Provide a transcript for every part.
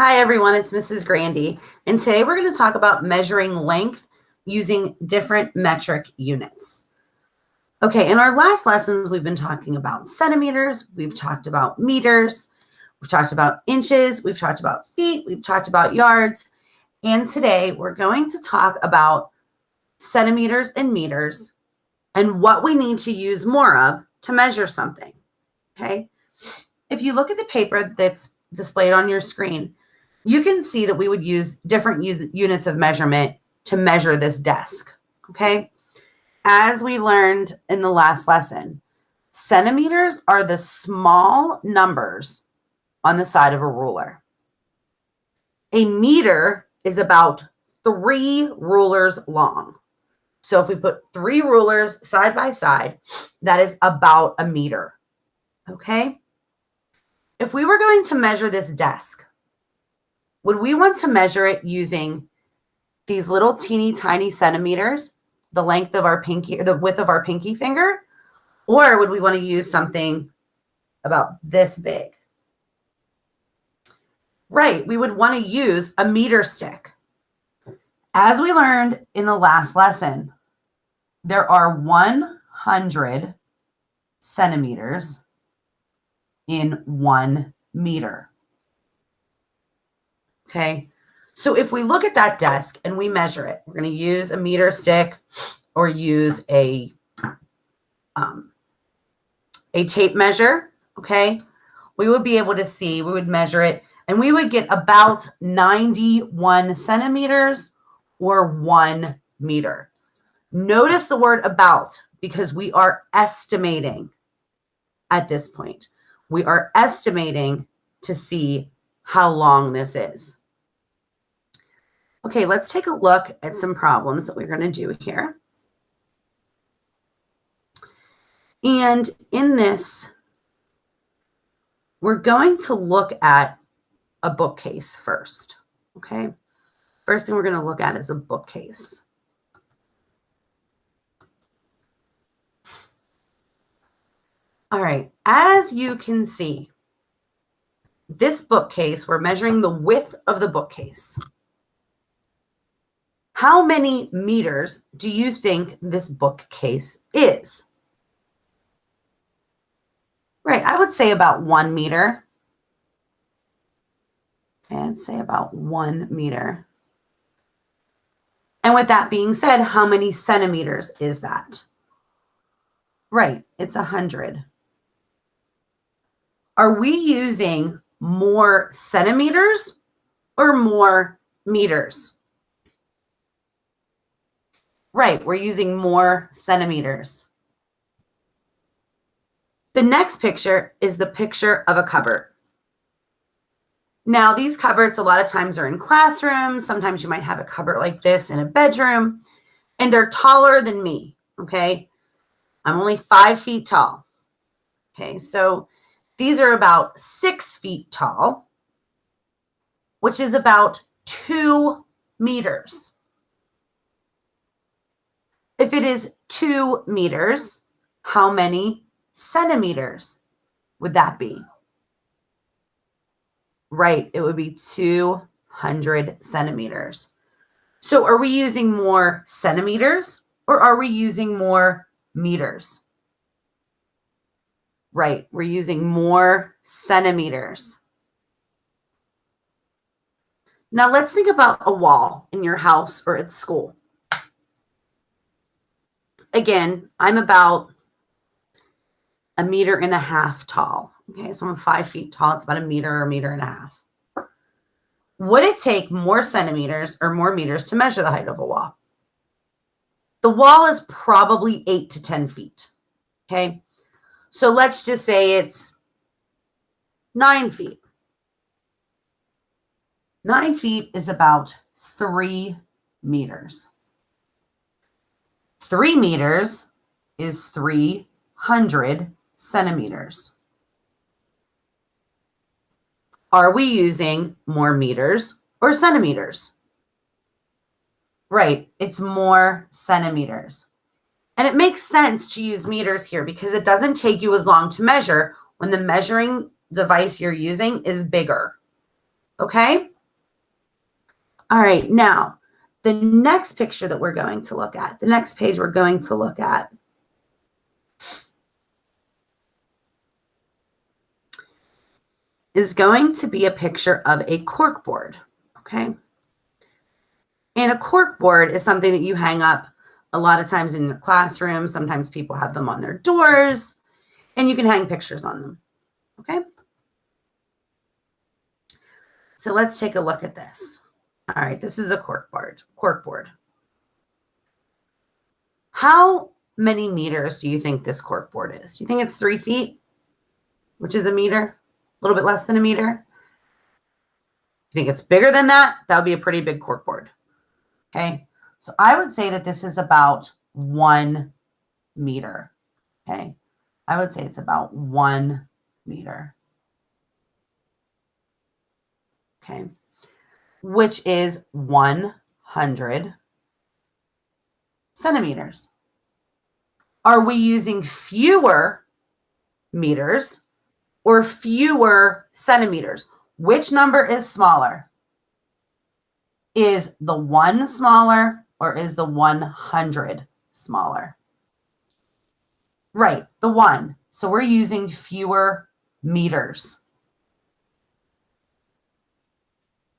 Hi everyone, it's Mrs. Grandy, and today we're going to talk about measuring length using different metric units. Okay, in our last lessons, we've been talking about centimeters, we've talked about meters, we've talked about inches, we've talked about feet, we've talked about yards, and today we're going to talk about centimeters and meters and what we need to use more of to measure something, okay? If you look at the paper that's displayed on your screen, you can see that we would use different units of measurement to measure this desk, okay? As we learned in the last lesson, centimeters are the small numbers on the side of a ruler. A meter is about 3 rulers long. So if we put 3 rulers side by side, that is about a meter, okay? If we were going to measure this desk, would we want to measure it using these little teeny tiny centimeters, the length of our pinky, or the width of our pinky finger? Or would we want to use something about this big? Right, we would want to use a meter stick. As we learned in the last lesson, there are 100 centimeters in 1 meter. Okay, so if we look at that desk and we measure it, we're going to use a meter stick or use a tape measure, okay? We would be able to see, we would measure it, and we would get about 91 centimeters or 1 meter. Notice the word about, because we are estimating at this point. We are estimating to see how long this is. Okay, let's take a look at some problems that we're going to do here. And in this, we're going to look at a bookcase first, okay? First thing we're going to look at is a bookcase. All right, as you can see, this bookcase, we're measuring the width of the bookcase. How many meters do you think this bookcase is? Right, I would say about 1 meter. Okay, I'd say about 1 meter. And with that being said, how many centimeters is that? Right, it's 100. Are we using more centimeters or more meters? Right, we're using more centimeters. The next picture is the picture of a cupboard. Now, these cupboards a lot of times are in classrooms. Sometimes you might have a cupboard like this in a bedroom, and they're taller than me, okay? I'm only 5 feet tall. Okay, so these are about 6 feet tall, which is about 2 meters. If it is 2 meters, how many centimeters would that be? Right, it would be 200 centimeters. So are we using more centimeters or are we using more meters? Right, we're using more centimeters. Now let's think about a wall in your house or at school. Again, I'm about 1.5 meters tall. Okay, so I'm 5 feet tall. It's about 1 meter or 1.5 meters. Would it take more centimeters or more meters to measure the height of a wall? The wall is probably 8 to 10 feet. Okay, so let's just say it's 9 feet. 9 feet is about 3 meters. 3 meters is 300 centimeters. Are we using more meters or centimeters? Right, it's more centimeters. And it makes sense to use meters here because it doesn't take you as long to measure when the measuring device you're using is bigger. Okay? All right, now, the next picture that we're going to look at, the next page we're going to look at is going to be a picture of a cork board, okay? And a cork board is something that you hang up a lot of times in your classroom. Sometimes people have them on their doors, and you can hang pictures on them, okay? So let's take a look at this. All right, this is a cork board. How many meters do you think this cork board is? Do you think it's 3 feet, which is a meter? A little bit less than a meter? You think it's bigger than that? That would be a pretty big cork board. Okay, so I would say that this is about 1 meter. Okay, I would say it's about 1 meter. Okay, which is 100 centimeters. Are we using fewer meters or fewer centimeters? Which number is smaller? Is the 1 smaller or is the 100 smaller? Right, the 1. So we're using fewer meters.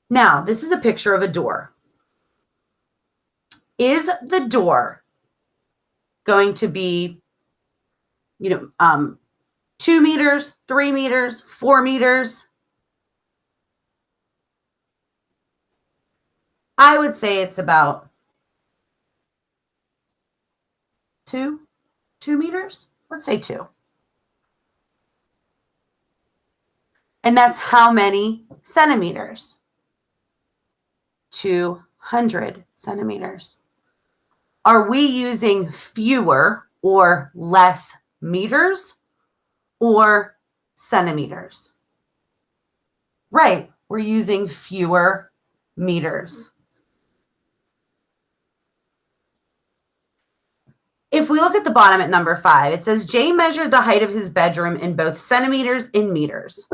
Now, this is a picture of a door. Is the door going to be, 2 meters, 3 meters, 4 meters? I would say it's about 2 meters. Let's say 2. And that's how many centimeters? 200 centimeters. Are we using fewer or less meters or centimeters? Right, we're using fewer meters. If we look at the bottom at number 5, it says Jay measured the height of his bedroom in both centimeters and meters.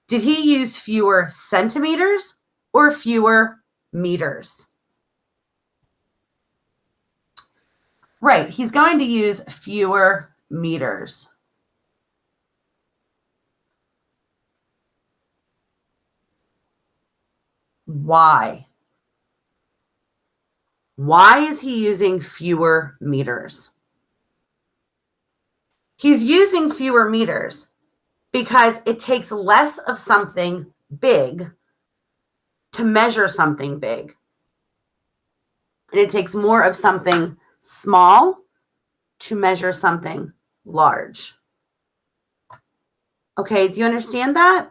Did he use fewer centimeters or fewer meters? Right, he's going to use fewer meters. Why? Why is he using fewer meters? He's using fewer meters because it takes less of something big to measure something big. And it takes more of something small to measure something large. Okay, do you understand that?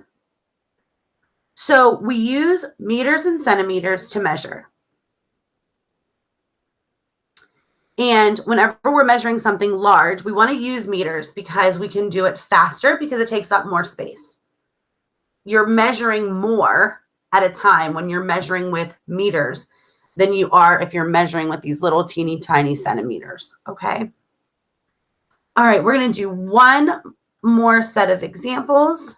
So we use meters and centimeters to measure. And whenever we're measuring something large, we want to use meters because we can do it faster because it takes up more space. You're measuring more at a time when you're measuring with meters than you are if you're measuring with these little teeny tiny centimeters, okay? All right, we're going to do one more set of examples.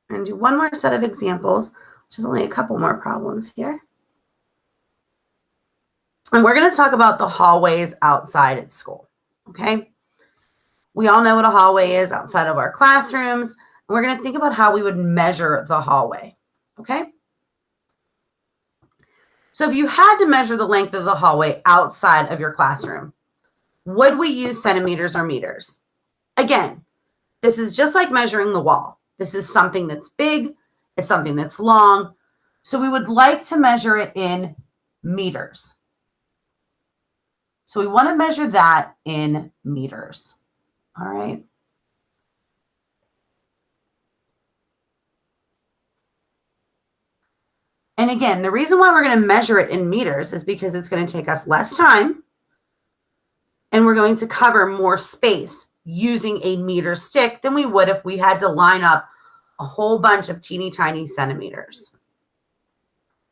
We're going to do one more set of examples, which is only a couple more problems here. And we're going to talk about the hallways outside at school, okay? We all know what a hallway is outside of our classrooms. And we're going to think about how we would measure the hallway, okay? So if you had to measure the length of the hallway outside of your classroom, would we use centimeters or meters? Again, this is just like measuring the wall. This is something that's big. It's something that's long. So we would like to measure it in meters. So we want to measure that in meters. All right. And again, the reason why we're going to measure it in meters is because it's going to take us less time and we're going to cover more space using a meter stick than we would if we had to line up a whole bunch of teeny tiny centimeters.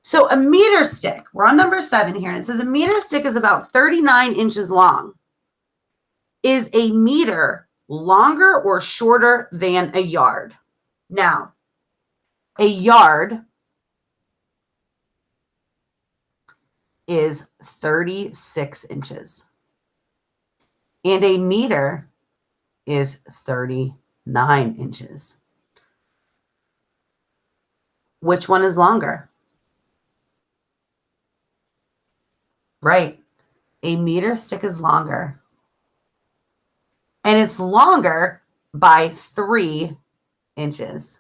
So a meter stick, we're on number 7 here, and it says a meter stick is about 39 inches long. Is a meter longer or shorter than a yard? Now, A yard is 36 inches. And a meter is 39 inches. Which one is longer? Right. A meter stick is longer. And it's longer by 3 inches.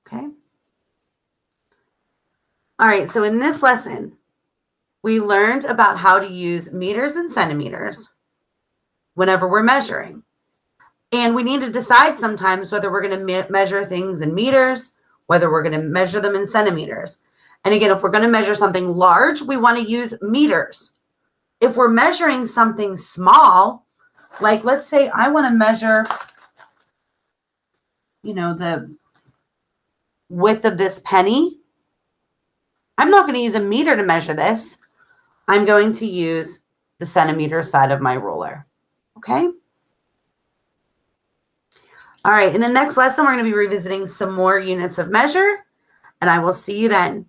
Okay. All right. So in this lesson, we learned about how to use meters and centimeters whenever we're measuring. And we need to decide sometimes whether we're going to measure things in meters, whether we're going to measure them in centimeters. And again, if we're going to measure something large, we want to use meters. If we're measuring something small, like let's say I want to measure, the width of this penny, I'm not going to use a meter to measure this. I'm going to use the centimeter side of my ruler. Okay? All right, in the next lesson, we're going to be revisiting some more units of measure, and I will see you then.